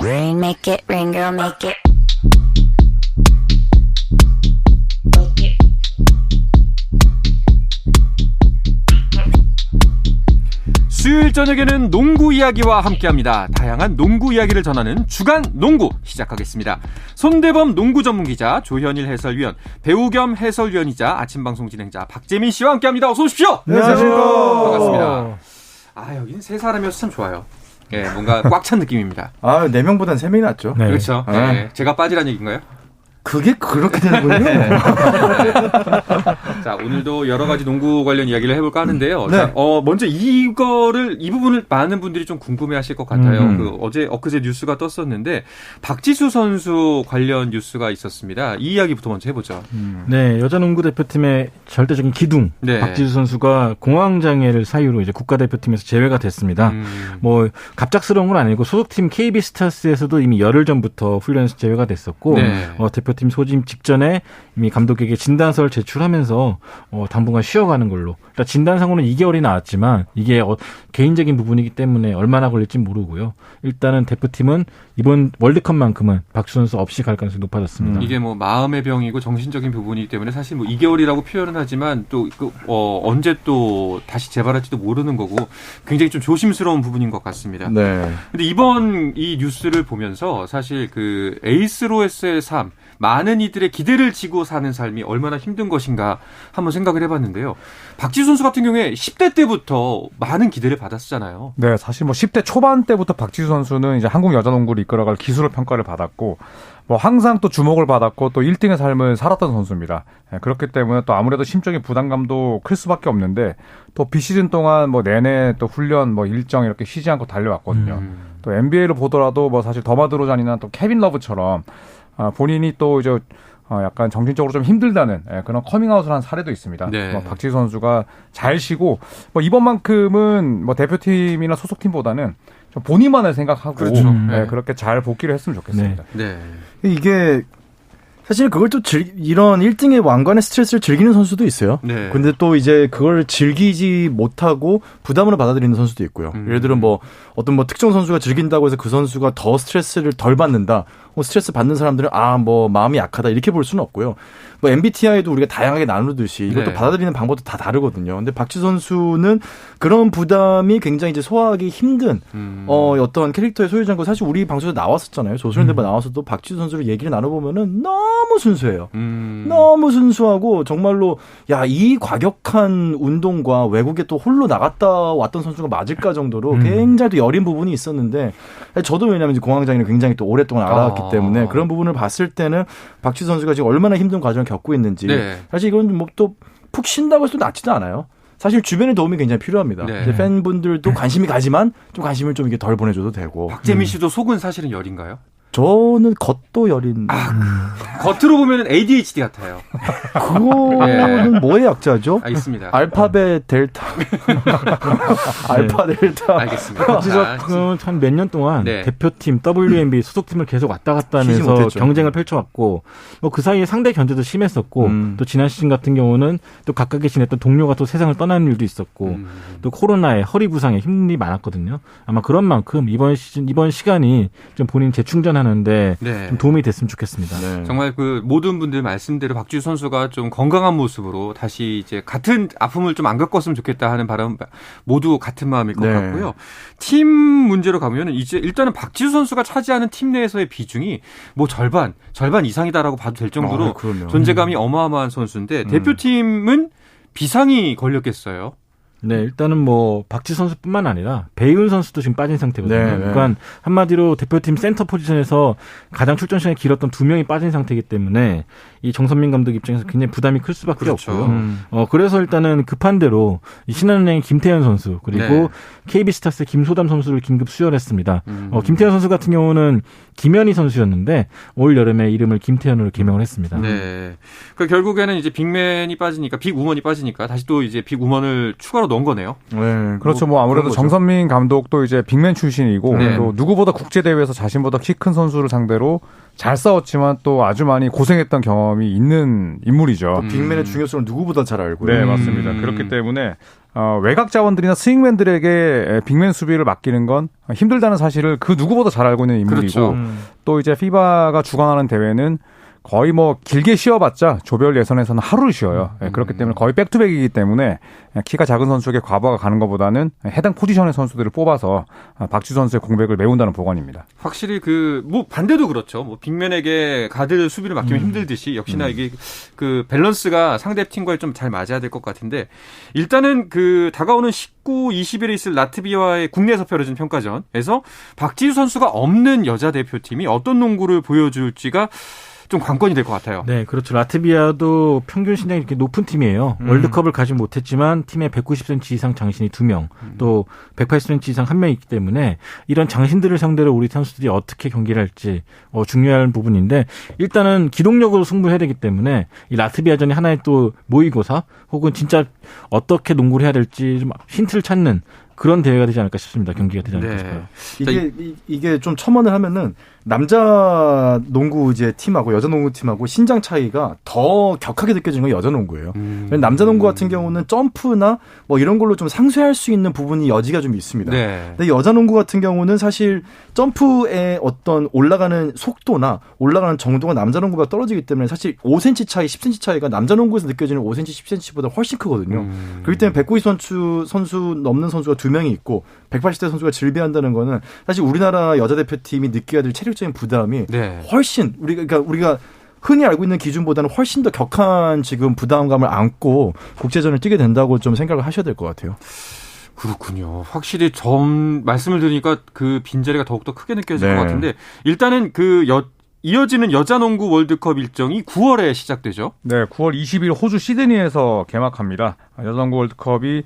Rain, make it rain, girl, make it. 수요일 저녁에는 농구 이야기와 함께합니다. 다양한 농구 이야기를 전하는 주간 농구 시작하겠습니다. 손대범 농구 전문 기자, 조현일 해설위원, 배우 겸 해설위원이자 아침 방송 진행자 박재민 씨와 함께합니다. 어서 오십시오. 안녕하십니까. 반갑습니다. 여기는 세 사람이어서 참 좋아요. 예, 뭔가 꽉 찬 느낌입니다. 4명보다는 3명이 낫죠. 네. 그렇죠. 네. 제가 빠지란 얘기인가요? 그게 그렇게 되는군요. 네. 자, 오늘도 여러 가지 농구 관련 이야기를 해볼까 하는데요. 네. 자, 먼저 이 부분을 많은 분들이 좀 궁금해하실 것 같아요. 엊그제 뉴스가 떴었는데 박지수 선수 관련 뉴스가 있었습니다. 이 이야기부터 먼저 해보죠. 네, 여자 농구 대표팀의 절대적인 기둥 네. 박지수 선수가 공황 장애를 사유로 이제 국가대표팀에서 제외가 됐습니다. 뭐 갑작스러운 건 아니고 소속팀 KB스타스에서도 이미 열흘 전부터 훈련에서 제외가 됐었고 네. 대표팀 소집 직전에 이미 감독에게 진단서를 제출하면서 당분간 쉬어가는 걸로. 그러니까 진단상으로는 2개월이 나왔지만 이게 개인적인 부분이기 때문에 얼마나 걸릴지 모르고요. 일단은 대표팀은 이번 월드컵만큼은 박지수 선수 없이 갈 가능성이 높아졌습니다. 이게 뭐 마음의 병이고 정신적인 부분이기 때문에 사실 뭐 2개월이라고 표현은 하지만 또 언제 또 다시 재발할지도 모르는 거고 굉장히 좀 조심스러운 부분인 것 같습니다. 네. 근데 이번 이 뉴스를 보면서 사실 그 에이스로서의 삶, 많은 이들의 기대를 지고 사는 삶이 얼마나 힘든 것인가 한번 생각을 해봤는데요. 박지수 선수 같은 경우에 10대 때부터 많은 기대를 받았잖아요. 네, 사실 뭐 10대 초반 때부터 박지수 선수는 이제 한국 여자농구를 이끌어갈 기술을 평가를 받았고, 뭐 항상 또 주목을 받았고 또 1등의 삶을 살았던 선수입니다. 네, 그렇기 때문에 또 아무래도 심적인 부담감도 클 수밖에 없는데 또 비시즌 동안 뭐 내내 또 훈련 뭐 일정 이렇게 쉬지 않고 달려왔거든요. 또 NBA를 보더라도 뭐 사실 더마드로잔이나 또 케빈 러브처럼 본인이 또 이제 약간 정신적으로 좀 힘들다는 그런 커밍아웃을 한 사례도 있습니다. 네. 뭐 박지수 선수가 잘 쉬고 뭐 이번만큼은 뭐 대표팀이나 소속팀보다는 좀 본인만을 생각하고 그렇죠. 네, 그렇게 잘 복귀를 했으면 좋겠습니다. 네. 이게 사실 그걸 또 이런 1등의 왕관의 스트레스를 즐기는 선수도 있어요. 네. 근데 또 이제 그걸 즐기지 못하고 부담으로 받아들이는 선수도 있고요. 예를 들어 뭐 어떤 뭐 특정 선수가 즐긴다고 해서 그 선수가 더 스트레스를 덜 받는다. 스트레스 받는 사람들은 뭐 마음이 약하다 이렇게 볼 수는 없고요. 뭐 MBTI도 우리가 다양하게 나누듯이 이것도 네. 받아들이는 방법도 다 다르거든요. 근데 박지수 선수는 그런 부담이 굉장히 이제 소화하기 힘든 어떤 캐릭터의 소유자인 거 사실 우리 방송에 나왔었잖아요. 조선일 대바 나와서도 박지수 선수를 얘기를 나눠보면은 너무 순수해요. 너무 순수하고 정말로 이 과격한 운동과 외국에 또 홀로 나갔다 왔던 선수가 맞을까 정도로 굉장히 또 여린 부분이 있었는데 저도 왜냐하면 이제 공황장애를 굉장히 또 오랫동안 알아왔기 때문에 그런 부분을 봤을 때는 박지수 선수가 지금 얼마나 힘든 과정을 겪고 있는지 네. 사실 이건 뭐 또 푹 쉰다고 해서 낫지도 않아요. 사실 주변의 도움이 굉장히 필요합니다. 네. 이제 팬분들도 관심이 가지만 좀 관심을 좀 이렇게 덜 보내줘도 되고. 박재민 씨도 속은 사실은 열인가요? 저는 겉도 여린. 겉으로 보면 ADHD 같아요. 그거는 뭐의 약자죠? 알겠습니다. 알파벳 델타. 알파 델타. 알겠습니다. 박지수는 한 몇 년 동안 네. 대표팀, WNBA 소속팀을 계속 왔다 갔다 쉬지 하면서 못했죠. 경쟁을 펼쳐왔고 뭐 그 사이에 상대 견제도 심했었고 또 지난 시즌 같은 경우는 또 가깝게 지냈던 동료가 또 세상을 떠나는 일도 있었고 또 코로나에 허리 부상에 힘이 많았거든요. 아마 그런 만큼 이번 시간이 좀 본인 재충전하는데 네. 좀 도움이 됐으면 좋겠습니다. 네. 정말 그 모든 분들 말씀대로 박지수 선수가 좀 건강한 모습으로 다시 이제 같은 아픔을 좀 안 겪었으면 좋겠다 하는 바람 모두 같은 마음일 것 네. 같고요. 팀 문제로 가면은 이제 일단은 박지수 선수가 차지하는 팀 내에서의 비중이 뭐 절반 이상이다라고 봐도 될 정도로 그럼요. 존재감이 어마어마한 선수인데 대표팀은 비상이 걸렸겠어요. 네, 일단은 뭐 박지수 선수뿐만 아니라 배윤 선수도 지금 빠진 상태거든요. 네, 네. 그러니까 한마디로 대표팀 센터 포지션에서 가장 출전 시간이 길었던 2명이 빠진 상태이기 때문에 이 정선민 감독 입장에서 굉장히 부담이 클 수밖에 그렇죠. 없고요. 그래서 일단은 급한 대로 이 신한은행의 김태현 선수 그리고 네. KB스타스의 김소담 선수를 긴급 수혈했습니다. 김태현 선수 같은 경우는 김현희 선수였는데 올 여름에 이름을 김태현으로 개명을 했습니다. 네. 그 결국에는 이제 빅맨이 빠지니까 빅우먼이 빠지니까 다시 또 이제 빅우먼을 추가로 넣은 거네요. 네, 그렇죠. 뭐 아무래도 그런 거죠. 정선민 감독도 이제 빅맨 출신이고 네. 또 누구보다 국제 대회에서 자신보다 키 큰 선수를 상대로 잘 싸웠지만 또 아주 많이 고생했던 경험이 있는 인물이죠. 빅맨의 중요성을 누구보다 잘 알고요. 네, 맞습니다. 그렇기 때문에 외곽 자원들이나 스윙맨들에게 빅맨 수비를 맡기는 건 힘들다는 사실을 그 누구보다 잘 알고 있는 인물이고 그렇죠. 또 이제 FIBA가 주관하는 대회는 거의 뭐 길게 쉬어봤자 조별 예선에서는 하루를 쉬어요. 그렇기 때문에 거의 백투백이기 때문에 키가 작은 선수에게 과부하가 가는 것보다는 해당 포지션의 선수들을 뽑아서 박지수 선수의 공백을 메운다는 보관입니다. 확실히 뭐 반대도 그렇죠. 뭐 빅맨에게 가드 수비를 맡기면 힘들듯이 역시나 이게 그 밸런스가 상대 팀과의 좀 잘 맞아야 될 것 같은데 일단은 다가오는 19, 20일에 있을 라트비아와의 국내에서 펼쳐진 평가전에서 박지수 선수가 없는 여자 대표팀이 어떤 농구를 보여줄지가 좀 관건이 될 것 같아요. 네, 그렇죠. 라트비아도 평균 신장이 이렇게 높은 팀이에요. 월드컵을 가지 못했지만 팀에 190cm 이상 장신이 2명, 또 180cm 이상 1명 있기 때문에 이런 장신들을 상대로 우리 선수들이 어떻게 경기를 할지 중요한 부분인데 일단은 기동력으로 승부해야 되기 때문에 이 라트비아전이 하나의 또 모의고사 혹은 진짜 어떻게 농구를 해야 될지 좀 힌트를 찾는 그런 대회가 되지 않을까 싶습니다. 경기가 되지 않을까 싶어요. 이게 좀 첨언을 하면은 남자 농구 이제 팀하고 여자 농구 팀하고 신장 차이가 더 격하게 느껴지는 건 여자 농구예요. 남자 농구 같은 경우는 점프나 뭐 이런 걸로 좀 상쇄할 수 있는 부분이 여지가 좀 있습니다. 네. 근데 여자 농구 같은 경우는 사실 점프의 어떤 올라가는 속도나 올라가는 정도가 남자 농구가 떨어지기 때문에 사실 5cm 차이, 10cm 차이가 남자 농구에서 느껴지는 5cm, 10cm보다 훨씬 크거든요. 그렇기 때문에 190 선수 넘는 선수가 2명이 있고 180대 선수가 질비한다는 거는 사실 우리나라 여자 대표팀이 느껴야 될 체력적인 부담이 훨씬 우리가 흔히 알고 있는 기준보다는 훨씬 더 격한 지금 부담감을 안고 국제전을 뛰게 된다고 좀 생각을 하셔야 될 것 같아요. 그렇군요. 확실히 말씀을 들으니까 그 빈자리가 더욱더 크게 느껴질 네. 것 같은데 일단은 이어지는 여자농구 월드컵 일정이 9월에 시작되죠. 네, 9월 20일 호주 시드니에서 개막합니다. 여자농구 월드컵이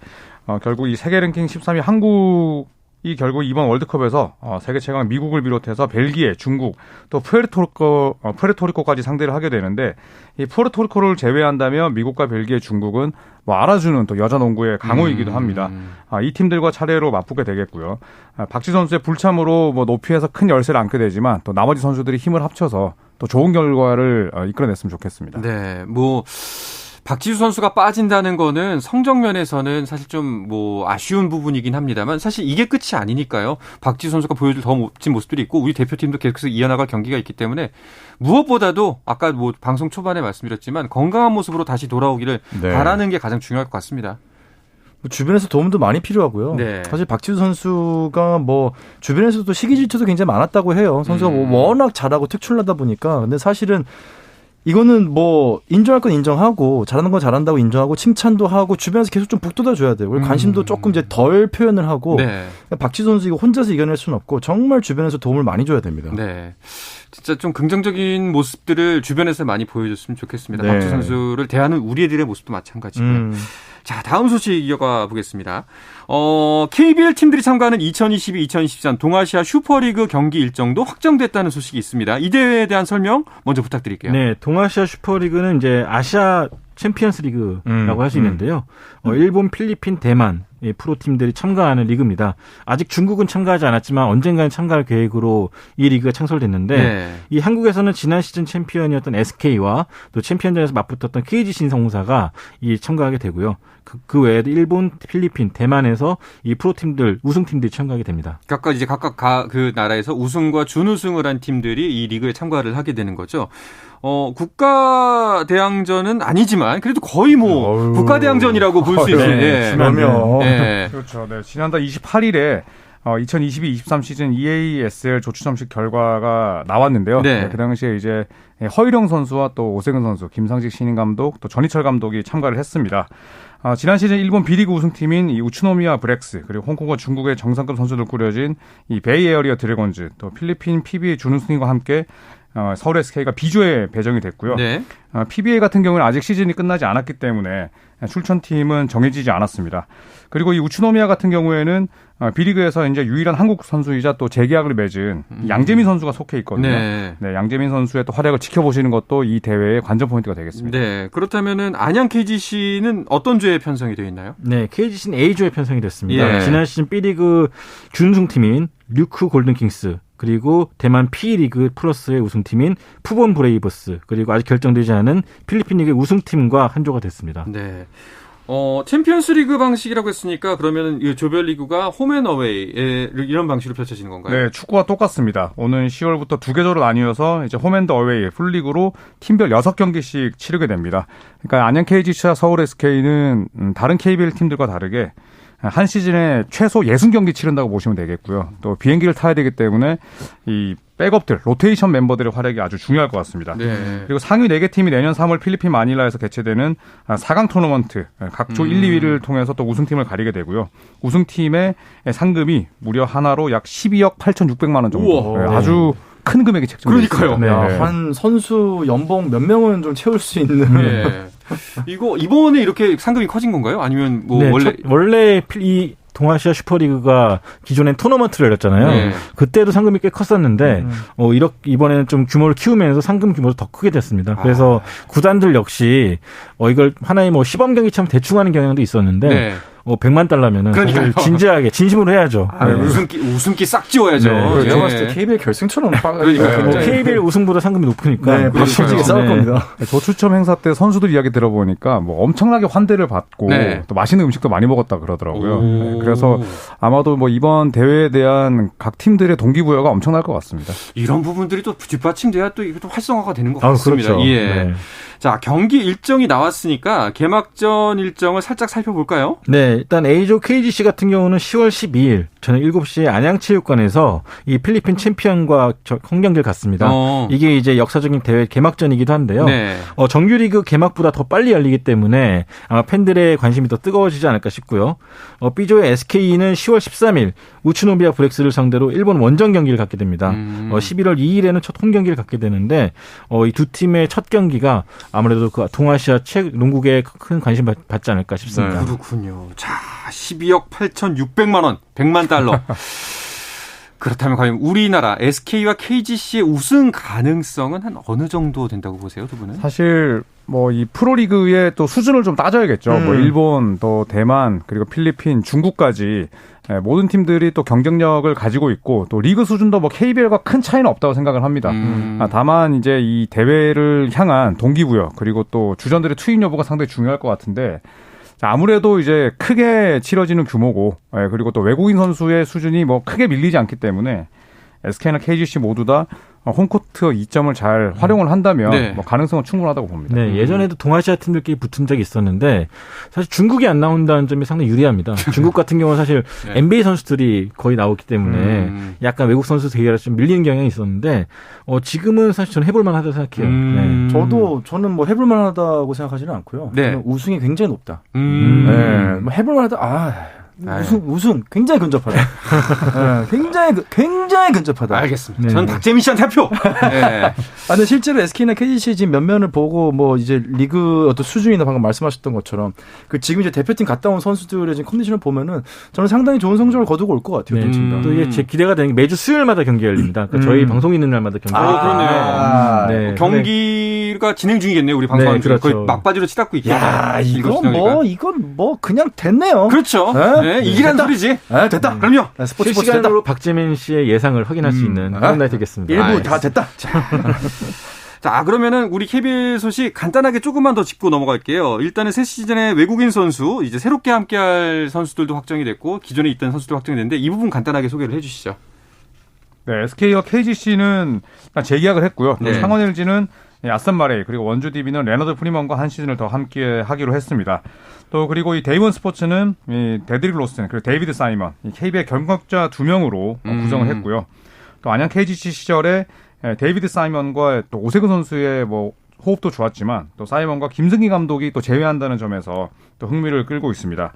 결국 이 세계 랭킹 13위 한국이 결국 이번 월드컵에서 세계 최강 미국을 비롯해서 벨기에, 중국, 또 푸에르토리코까지 상대를 하게 되는데 이 푸에르토리코를 제외한다면 미국과 벨기에, 중국은 뭐 알아주는 또 여자 농구의 강호이기도 합니다. 이 팀들과 차례로 맞붙게 되겠고요. 박지수 선수의 불참으로 뭐 높이에서 큰 열세를 안게 되지만 또 나머지 선수들이 힘을 합쳐서 또 좋은 결과를 이끌어냈으면 좋겠습니다. 네, 박지수 선수가 빠진다는 거는 성적 면에서는 사실 좀 아쉬운 부분이긴 합니다만 사실 이게 끝이 아니니까요. 박지수 선수가 보여줄 더 멋진 모습들이 있고 우리 대표팀도 계속해서 이어나갈 경기가 있기 때문에 무엇보다도 아까 방송 초반에 말씀드렸지만 건강한 모습으로 다시 돌아오기를 바라는 게 가장 중요할 것 같습니다. 주변에서 도움도 많이 필요하고요. 네. 사실 박지수 선수가 주변에서도 시기 질투도 굉장히 많았다고 해요. 선수가 워낙 잘하고 특출나다 보니까. 근데 사실은 이거는 인정할 건 인정하고 잘하는 건 잘한다고 인정하고 칭찬도 하고 주변에서 계속 좀 북돋아줘야 돼요. 관심도 조금 이제 덜 표현을 하고 박지수 선수 이거 혼자서 이겨낼 수는 없고 정말 주변에서 도움을 많이 줘야 됩니다. 네, 진짜 좀 긍정적인 모습들을 주변에서 많이 보여줬으면 좋겠습니다. 네. 박지수 선수를 대하는 우리 애들의 모습도 마찬가지고요. 자, 다음 소식 이어가 보겠습니다. KBL 팀들이 참가하는 2022-2023 동아시아 슈퍼리그 경기 일정도 확정됐다는 소식이 있습니다. 이 대회에 대한 설명 먼저 부탁드릴게요. 네, 동아시아 슈퍼리그는 이제 아시아 챔피언스 리그라고 할 수 있는데요. 일본, 필리핀, 대만 프로팀들이 참가하는 리그입니다. 아직 중국은 참가하지 않았지만 언젠가는 참가할 계획으로 이 리그가 창설됐는데 이 한국에서는 지난 시즌 챔피언이었던 SK와 또 챔피언전에서 맞붙었던 KG 신성사가 참가하게 되고요. 그 외에도 일본, 필리핀, 대만에서 이 프로팀들, 우승팀들이 참가하게 됩니다. 각각 그 나라에서 우승과 준우승을 한 팀들이 이 리그에 참가를 하게 되는 거죠. 국가 대항전은 아니지만 그래도 거의 국가 대항전이라고 볼 수 있는. 그러면 그렇죠. 네, 지난달 28일에 2022-23 시즌 EASL 조추첨식 결과가 나왔는데요. 그 당시에 이제 허일영 선수와 또 오세근 선수, 김상식 신인 감독, 또 전희철 감독이 참가를 했습니다. 지난 시즌 일본 B리그 우승팀인 이 우츠노미야 브렉스, 그리고 홍콩과 중국의 정상급 선수들 꾸려진 이 베이에어리어 드래곤즈, 또 필리핀 PBA 준우승과 함께 서울 SK가 B조에 배정이 됐고요. PBA 같은 경우는 아직 시즌이 끝나지 않았기 때문에 출전팀은 정해지지 않았습니다. 그리고 이 우츠노미야 같은 경우에는 B리그에서 이제 유일한 한국 선수이자 또 재계약을 맺은 양재민 선수가 속해 있거든요. 양재민 선수의 또 활약을 지켜보시는 것도 이 대회의 관전 포인트가 되겠습니다. 네, 그렇다면은 안양 KGC는 어떤 조에 편성이 되어 있나요? 네, KGC는 A조에 편성이 됐습니다. 지난 시즌 B리그 준우승팀인 류크 골든킹스, 그리고 대만 P리그 플러스의 우승팀인 푸본 브레이버스, 그리고 아직 결정되지 않은 필리핀 리그의 우승팀과 한 조가 됐습니다. 네. 챔피언스리그 방식이라고 했으니까 그러면 이 조별리그가 홈앤어웨이 이런 방식으로 펼쳐지는 건가요? 네, 축구와 똑같습니다. 오는 10월부터 두 계절로 나뉘어서 이제 홈앤어웨이 풀리그로 팀별 6경기씩 치르게 됩니다. 그러니까 안양 KGC와 서울 SK는 다른 KBL 팀들과 다르게 한 시즌에 최소 60경기 치른다고 보시면 되겠고요. 또 비행기를 타야 되기 때문에 이 백업들, 로테이션 멤버들의 활약이 아주 중요할 것 같습니다. 네. 그리고 상위 4개 팀이 내년 3월 필리핀 마닐라에서 개최되는 4강 토너먼트, 각조 1, 2위를 통해서 또 우승팀을 가리게 되고요. 우승팀의 상금이 무려 하나로 약 12억 8,600만 원 정도. 우와. 아주 큰 금액이 책정되어 있어요. 그러니까요. 야, 한 선수 연봉 몇 명은 좀 채울 수 있는. 네. 이거 이번에 이렇게 상금이 커진 건가요? 아니면 뭐 네, 원래 이 동아시아 슈퍼리그가 기존엔 토너먼트를 열렸잖아요. 네. 그때도 상금이 꽤 컸었는데 이번에는 좀 규모를 키우면서 상금 규모도 더 크게 됐습니다. 그래서 구단들 역시 이걸 하나의 뭐 시범 경기처럼 대충 하는 경향도 있었는데 네. 100만 달러면은 사실 진지하게 진심으로 해야죠. 네. 웃음기 싹 지워야죠. 네. 제가 봤을 때 KBL 결승처럼 그러니까요. KBL 우승보다 상금이 높으니까. 네, 솔직히 싸울 겁니다. 조추첨 행사 때 선수들 이야기 들어보니까 뭐 엄청나게 환대를 받고 네. 또 맛있는 음식도 많이 먹었다 그러더라고요. 오. 네, 그래서 아마도 뭐 이번 대회에 대한 각 팀들의 동기부여가 엄청날 것 같습니다. 이런 부분들이 또 뒷받침돼야 또 이게 또 활성화가 되는 것 같습니다. 그렇죠. 예. 네. 자, 경기 일정이 나왔으니까 개막전 일정을 살짝 살펴볼까요? 네, 일단 A조 KGC 같은 경우는 10월 12일 저녁 7시에 안양체육관에서 이 필리핀 챔피언과 홈경기를 갖습니다. 이게 이제 역사적인 대회 개막전이기도 한데요. 네. 정규리그 개막보다 더 빨리 열리기 때문에 아마 팬들의 관심이 더 뜨거워지지 않을까 싶고요. B조의 SK는 10월 13일 우츠노비아 브렉스를 상대로 일본 원정 경기를 갖게 됩니다. 11월 2일에는 첫 홈경기를 갖게 되는데 이 두 팀의 첫 경기가 아무래도 그 동아시아 농구계에 큰 관심 받지 않을까 싶습니다. 네. 그렇군요. 자, 12억 8,600만 원, 100만 달러. 그렇다면 과연 우리나라 SK와 KGC의 우승 가능성은 한 어느 정도 된다고 보세요, 두 분은? 사실 뭐 이 프로리그의 또 수준을 좀 따져야겠죠. 뭐 일본, 또 대만, 그리고 필리핀, 중국까지 모든 팀들이 또 경쟁력을 가지고 있고 또 리그 수준도 뭐 KBL과 큰 차이는 없다고 생각을 합니다. 다만 이제 이 대회를 향한 동기부여 그리고 또 주전들의 투입 여부가 상당히 중요할 것 같은데 아무래도 이제 크게 치러지는 규모고 그리고 또 외국인 선수의 수준이 뭐 크게 밀리지 않기 때문에 SK나 KGC 모두 다 홈코트 이점을 잘 활용을 한다면 네. 뭐 가능성은 충분하다고 봅니다. 네, 예전에도 동아시아 팀들끼리 붙은 적이 있었는데 사실 중국이 안 나온다는 점이 상당히 유리합니다. 중국 같은 경우는 사실 네. NBA 선수들이 거의 나오기 때문에 약간 외국 선수 대결에 좀 밀리는 경향이 있었는데 지금은 사실 저는 해볼 만하다고 생각해요. 네. 저는 뭐 해볼 만하다고 생각하지는 않고요. 네. 저는 우승이 굉장히 높다. 네. 뭐 해볼 만하다. 우승 굉장히 근접하다. 굉장히 근접하다. 알겠습니다. 네. 저는 박재민 씨한테 한 표. 네. 근데 실제로 SK나 KGC 지금 면면을 보고 뭐 이제 리그 어떤 수준이나 방금 말씀하셨던 것처럼 그 지금 이제 대표팀 갔다 온 선수들의 지금 컨디션을 보면은 저는 상당히 좋은 성적을 거두고 올 것 같아요. 네. 또 이게 제 기대가 되는 게 매주 수요일마다 경기 열립니다. 그러니까 저희 방송 있는 날마다 경기 열립니다. 그러네요. 네. 경기가 진행 중이겠네요. 우리 방송하는 네, 그렇죠. 거의 막바지로 치닫고 있겠다. 이건 뭐 그냥 됐네요. 그렇죠. 네, 이기란 소리지. 됐다. 그럼요. 스포츠 실시간으로 박재민 씨의 예상을 확인할 수 있는 그런 날이 되겠습니다. 일부 다 됐다. 자, 그러면은 우리 KBL 소식 간단하게 조금만 더 짚고 넘어갈게요. 일단은 새 시즌에 외국인 선수, 이제 새롭게 함께할 선수들도 확정이 됐고 기존에 있던 선수도 확정이 됐는데 이 부분 간단하게 소개를 해주시죠. 네, SK와 KGC는 재계약을 했고요. 네. 창원 LG는 아산 마레이 그리고 원주 DB는 레너드 프리먼과 한 시즌을 더 함께 하기로 했습니다. 또 그리고 이 데이원 스포츠는 이 데드릭 로스튼 그리고 데이비드 사이먼 이 KBL 경력자 2명으로 구성을 했고요. 또 안양 KGC 시절에 데이비드 사이먼과 또 오세근 선수의 뭐 호흡도 좋았지만 또 사이먼과 김승기 감독이 또 제외한다는 점에서 또 흥미를 끌고 있습니다.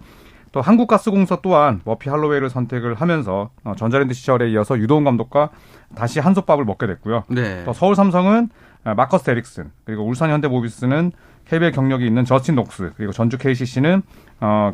또 한국가스공사 또한 머피 할로웨이를 선택을 하면서 전자랜드 시절에 이어서 유도훈 감독과 다시 한솥밥을 먹게 됐고요. 네. 또 서울 삼성은 마커스 에릭슨 그리고 울산 현대모비스는 KBL 경력이 있는 저스틴 녹스 그리고 전주 KCC는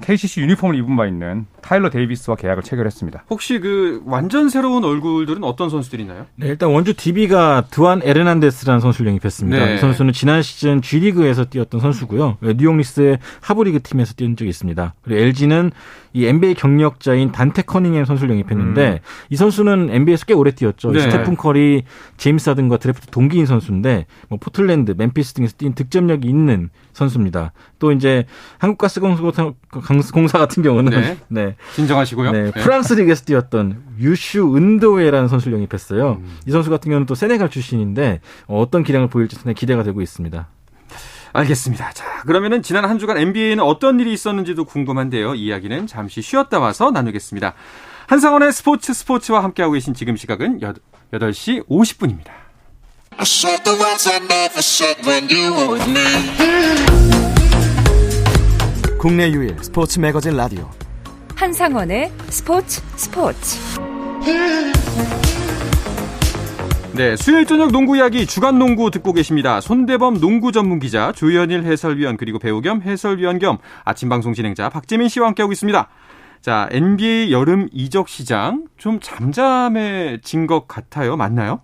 KCC 유니폼을 입은 바 있는 타일러 데이비스와 계약을 체결했습니다. 혹시 그 완전 새로운 얼굴들은 어떤 선수들이 있나요? 네, 일단 원주 DB가 드완 에르난데스라는 선수를 영입했습니다. 네. 이 선수는 지난 시즌 G리그에서 뛰었던 선수고요. 뉴욕 리스의 하브리그 팀에서 뛰은 적이 있습니다. 그리고 LG는 이 NBA 경력자인 단테 커닝햄 선수를 영입했는데 이 선수는 NBA에서 꽤 오래 뛰었죠. 네. 스테픈 커리, 제임스 하든과 드래프트 동기인 선수인데 뭐 포틀랜드, 멤피스 등에서 뛴 득점력이 있는 선수입니다. 또 이제 한국가스공사 같은 경우는 네. 진정하시고요. 네, 프랑스 리그에서 뛰었던 유슈 은도에라는 선수를 영입했어요. 이 선수 같은 경우는 또 세네갈 출신인데 어떤 기량을 보일지 상당히 기대가 되고 있습니다. 알겠습니다. 자, 그러면은 지난 한 주간 NBA에는 어떤 일이 있었는지도 궁금한데요. 이야기는 잠시 쉬었다 와서 나누겠습니다. 한상원의 스포츠와 함께하고 계신 지금 시각은 8시 50분입니다. I said the words I never said when you were with me. 국내 유일 스포츠 매거진 라디오 한상원의 스포츠. 네, 수요일 저녁 농구 이야기 주간 농구 듣고 계십니다. 손대범 농구 전문 기자, 조현일 해설위원, 그리고 배우 겸 해설위원 겸 아침 방송 진행자 박재민 씨와 함께하고 있습니다. 자, NBA 여름 이적 시장 좀 잠잠해진 것 같아요. 맞나요?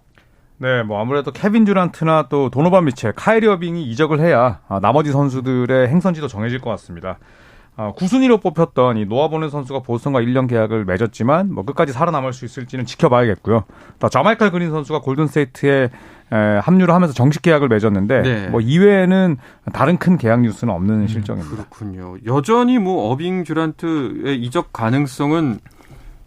네, 뭐 아무래도 케빈 듀란트나 또 도노반 미첼, 카이리 어빙이 이적을 해야 나머지 선수들의 행선지도 정해질 것 같습니다. 9순위로 뽑혔던 이 노아 보넷 선수가 보스턴과 1년 계약을 맺었지만 뭐 끝까지 살아남을 수 있을지는 지켜봐야겠고요. 또 자마이칼 그린 선수가 골든스테이트에 합류를 하면서 정식 계약을 맺었는데 네. 뭐 이외에는 다른 큰 계약 뉴스는 없는 실정입니다. 그렇군요. 여전히 뭐 어빙 듀란트의 이적 가능성은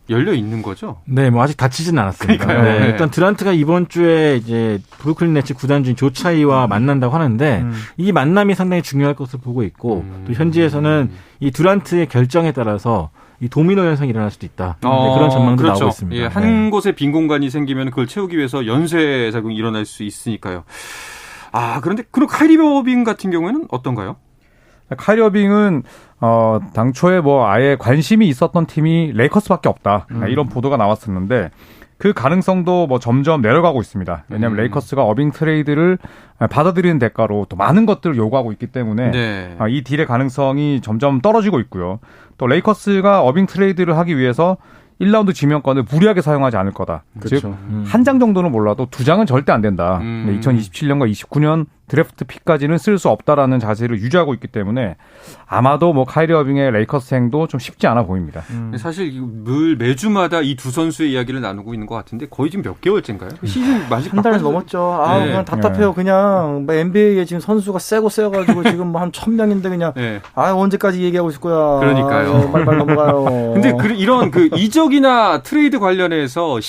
열려 있는 거죠? 네, 뭐 아직 다치진 않았습니다. 그러니까요. 네, 일단 듀란트가 이번 주에 이제 브루클린 네츠 구단주인 조 차이와 만난다고 하는데 이 만남이 상당히 중요할 것으로 보고 있고 또 현지에서는 이 듀란트의 결정에 따라서 이 도미노 현상이 일어날 수도 있다. 네, 그런 전망도 그렇죠. 나오고 있습니다. 예, 한 곳에 빈 공간이 생기면 그걸 채우기 위해서 연쇄 작용이 일어날 수 있으니까요. 그런데 그럼 카이리 어빙 같은 경우에는 어떤가요? 카이리 어빙은 당초에 뭐 아예 관심이 있었던 팀이 레이커스밖에 없다. 이런 보도가 나왔었는데 그 가능성도 뭐 점점 내려가고 있습니다. 왜냐하면 레이커스가 어빙 트레이드를 받아들이는 대가로 또 많은 것들을 요구하고 있기 때문에 네. 이 딜의 가능성이 점점 떨어지고 있고요. 또 레이커스가 어빙 트레이드를 하기 위해서 1라운드 지명권을 무리하게 사용하지 않을 거다. 그렇죠. 즉, 한 장 정도는 몰라도 2장은 절대 안 된다. 2027년과 29년 드래프트 픽까지는 쓸 수 없다라는 자세를 유지하고 있기 때문에 아마도 뭐 카이리 어빙의 레이커스 행도 좀 쉽지 않아 보입니다. 사실 매주마다 이 두 선수의 이야기를 나누고 있는 것 같은데 거의 지금 몇 개월째인가요? 시즌 아직 한 달 넘었죠. 네. 그냥 답답해요. 그냥 뭐 NBA에 지금 선수가 세가지고 지금 뭐 한 1000명인데 그냥 네. 언제까지 얘기하고 있을 거야. 그러니까요. 빨리 넘어가요. 근데 이런 이적이나 트레이드 관련해서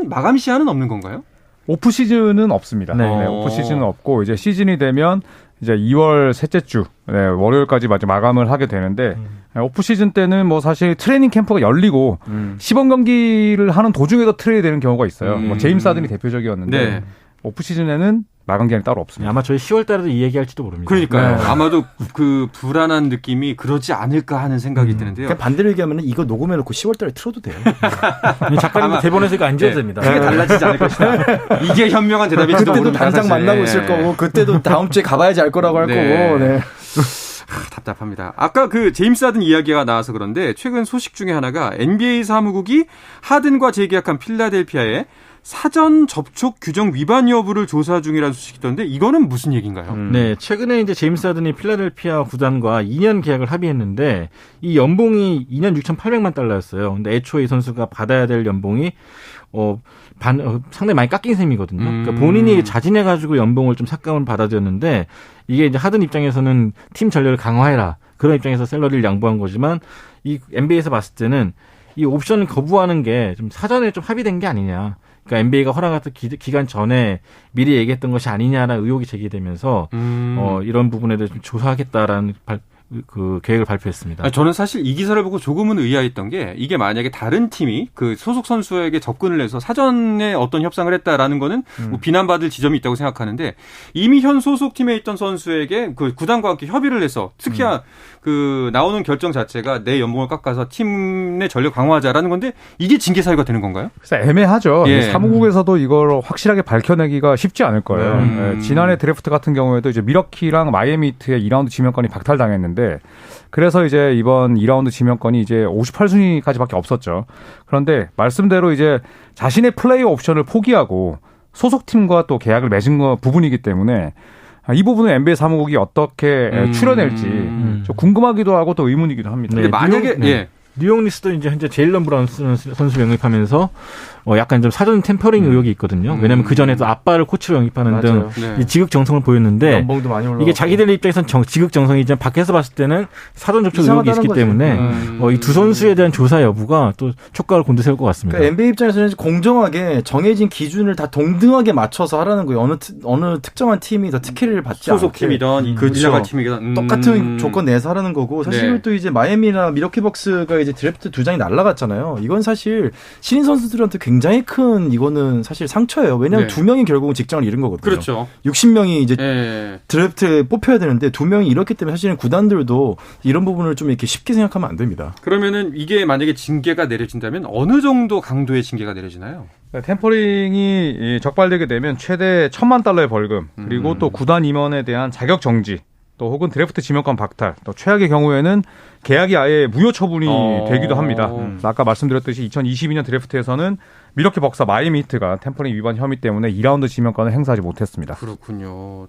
마감 시한은 없는 건가요? 오프 시즌은 없습니다. 네. 오프 시즌은 없고 이제 시즌이 되면 이제 2월 셋째 주 월요일까지 마감을 하게 되는데 오프 시즌 때는 뭐 사실 트레이닝 캠프가 열리고 시범 경기를 하는 도중에도 트레이드 되는 경우가 있어요. 뭐 제임스 하든이 대표적이었는데 네. 오프 시즌에는 마감 기한이 따로 없습니다. 아마 저희 10월 달에도 이 얘기할지도 모릅니다. 그러니까요. 네. 아마도 그 불안한 느낌이 그러지 않을까 하는 생각이 드는데요. 그냥 반대로 얘기하면 이거 녹음해놓고 10월달에 틀어도 돼요. 작가님도 대본에서 이거 안 지어도 됩니다. 크게 달라지지 않을 것이다. 이게 현명한 대답일지도 그때도 모릅니다. 당장 사실. 만나고 있을 거고 그때도 다음 주에 가봐야지 알 거라고 할 네. 거고. 네. 답답합니다. 아까 그 제임스 하든 이야기가 나와서 그런데 최근 소식 중에 하나가 NBA 사무국이 하든과 재계약한 필라델피아에 사전 접촉 규정 위반 여부를 조사 중이라는 소식이 있던데 이거는 무슨 얘기인가요? 네, 최근에 이제 제임스 하든이 필라델피아 구단과 2년 계약을 합의했는데 이 연봉이 2년 6,800만 달러였어요. 근데 애초에 이 선수가 받아야 될 연봉이 상당히 많이 깎인 셈이거든요. 그러니까 본인이 자진해가지고 연봉을 좀 삭감을 받아들였는데 이게 이제 하든 입장에서는 팀 전력을 강화해라. 그런 입장에서 샐러리를 양보한 거지만 이 NBA에서 봤을 때는 이 옵션을 거부하는 게 좀 사전에 좀 합의된 게 아니냐. 그러니까 NBA가 허락했던 기간 전에 미리 얘기했던 것이 아니냐라는 의혹이 제기되면서 이런 부분에 대해서 좀 조사하겠다라는 그 계획을 발표했습니다. 저는 사실 이 기사를 보고 조금은 의아했던 게 이게 만약에 다른 팀이 그 소속 선수에게 접근을 해서 사전에 어떤 협상을 했다라는 거는 뭐 비난받을 지점이 있다고 생각하는데 이미 현 소속팀에 있던 선수에게 그 구단과 함께 협의를 해서 특히나 그 나오는 결정 자체가 내 연봉을 깎아서 팀 내 전력 강화하자라는 건데 이게 징계 사유가 되는 건가요? 그래서 애매하죠. 예. 사무국에서도 이걸 확실하게 밝혀내기가 쉽지 않을 거예요. 지난해 드래프트 같은 경우에도 이제 미러키랑 마이애미 히트의 2라운드 지명권이 박탈당했는데 그래서 이제 이번 2라운드 지명권이 이제 58순위까지밖에 없었죠. 그런데 말씀대로 이제 자신의 플레이 옵션을 포기하고 소속팀과 또 계약을 맺은 부분이기 때문에 이 부분은 NBA 사무국이 어떻게 추려낼지 좀 궁금하기도 하고 또 의문이기도 합니다. 근데 만약에 뉴욕 니스도 이제 현재 제일런 브라운슨 선수 영입하면서 약간 좀 사전 템퍼링 의혹이 있거든요. 왜냐하면 그 전에도 아빠를 코치로 영입하는 등 네. 지극정성을 보였는데 연봉도 많이 올라가고. 이게 자기들 입장에서는 지극정성이 이제 밖에서 봤을 때는 사전 접촉 의혹이 있기 때문에 이 두 선수에 대한 조사 여부가 또 촉각을 곤두세울 것 같습니다. 그러니까 NBA 입장에서는 공정하게 정해진 기준을 다 동등하게 맞춰서 하라는 거예요. 어느 특정한 팀이 더 특혜를 받지 않게. 소속 팀이든 그렇죠. 팀이든 똑같은 조건 내서 하라는 거고 사실 네. 또 이제 마이애미나 미러키 벅스가 이제 드래프트 2장이 날아갔잖아요. 이건 사실 신인 선수들한테 굉장히 큰 이거는 사실 상처예요. 왜냐하면 네. 2명이 결국은 직장을 잃은 거거든요. 그렇죠. 60명이 이제 네. 드래프트에 뽑혀야 되는데 2명이 잃었기 때문에 사실은 구단들도 이런 부분을 좀 이렇게 쉽게 생각하면 안 됩니다. 그러면은 이게 만약에 징계가 내려진다면 어느 정도 강도의 징계가 내려지나요? 템퍼링이 적발되게 되면 최대 $10,000,000의 벌금, 그리고 또 구단 임원에 대한 자격 정지, 또 혹은 드래프트 지명권 박탈, 또 최악의 경우에는 계약이 아예 무효 처분이 되기도 합니다. 아까 말씀드렸듯이 2022년 드래프트에서는 미러키 벅스와 마이애미 히트가 템퍼링 위반 혐의 때문에 2라운드 지명권을 행사하지 못했습니다. 그렇군요.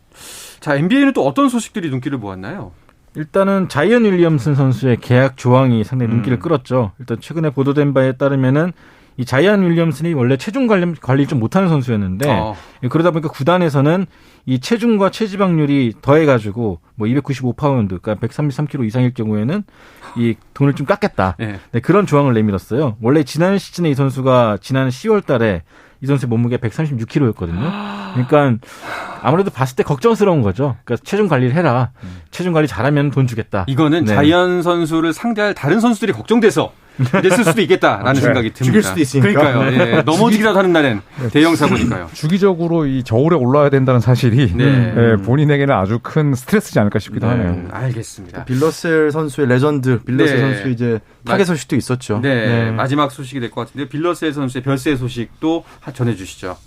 자, NBA는 또 어떤 소식들이 눈길을 모았나요? 일단은 자이언 윌리엄슨 선수의 계약 조항이 상당히 눈길을 끌었죠. 일단 최근에 보도된 바에 따르면은 이 자이언 윌리엄슨이 원래 체중 관리를 좀 못하는 선수였는데 그러다 보니까 구단에서는 이 체중과 체지방률이 더해가지고 뭐 295파운드, 그러니까 133kg 이상일 경우에는 이 돈을 좀 깎겠다. 네. 네, 그런 조항을 내밀었어요. 원래 지난 시즌에 이 선수가 지난 10월달에 이 선수의 몸무게가 136kg였거든요. 그러니까 아무래도 봤을 때 걱정스러운 거죠. 그러니까 체중 관리를 해라. 체중 관리 잘하면 돈 주겠다. 이거는 네. 자이언 선수를 상대할 다른 선수들이 걱정돼서 이랬을 수도 있겠다라는 생각이 듭니다. 죽일 수도 있으니까. 그러니까요. 예, 넘어지기라도 하는 날엔 대형 사고니까요. 주기적으로 이 저울에 올라야 된다는 사실이 네. 본인에게는 아주 큰 스트레스지 않을까 싶기도 하네요. 알겠습니다. 빌러셀 선수의 레전드, 빌러셀 네. 선수 이제 타겟 소식도 있었죠. 네, 마지막 소식이 될 것 같은데 빌러셀 선수의 별세 소식도 전해주시죠.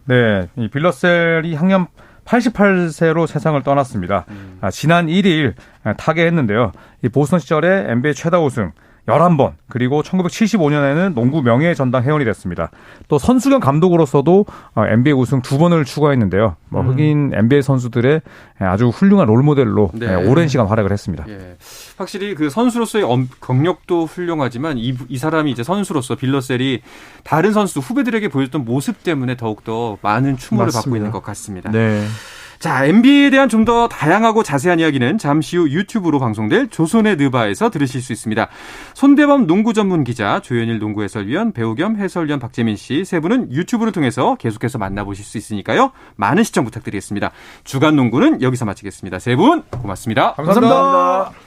네, 이 빌러셀이 향년 88세로 세상을 떠났습니다. 지난 1일 타계했는데요. 이 보스턴 시절에 NBA 최다 우승 11번, 그리고 1975년에는 농구 명예의 전당 회원이 됐습니다. 또 선수 겸 감독으로서도 NBA 우승 2번을 추가했는데요. 흑인 NBA 선수들의 아주 훌륭한 롤모델로 오랜 시간 활약을 했습니다. 예. 확실히 그 선수로서의 경력도 훌륭하지만 이 사람이 이제 선수로서 빌러셀이 다른 선수 후배들에게 보여줬던 모습 때문에 더욱더 많은 추모를 받고 있는 것 같습니다. 네. 자, NBA에 대한 좀 더 다양하고 자세한 이야기는 잠시 후 유튜브로 방송될 조선의 느바에서 들으실 수 있습니다. 손대범 농구 전문 기자, 조현일 농구 해설위원, 배우 겸 해설위원 박재민 씨 세 분은 유튜브를 통해서 계속해서 만나보실 수 있으니까요. 많은 시청 부탁드리겠습니다. 주간 농구는 여기서 마치겠습니다. 세 분 고맙습니다. 감사합니다.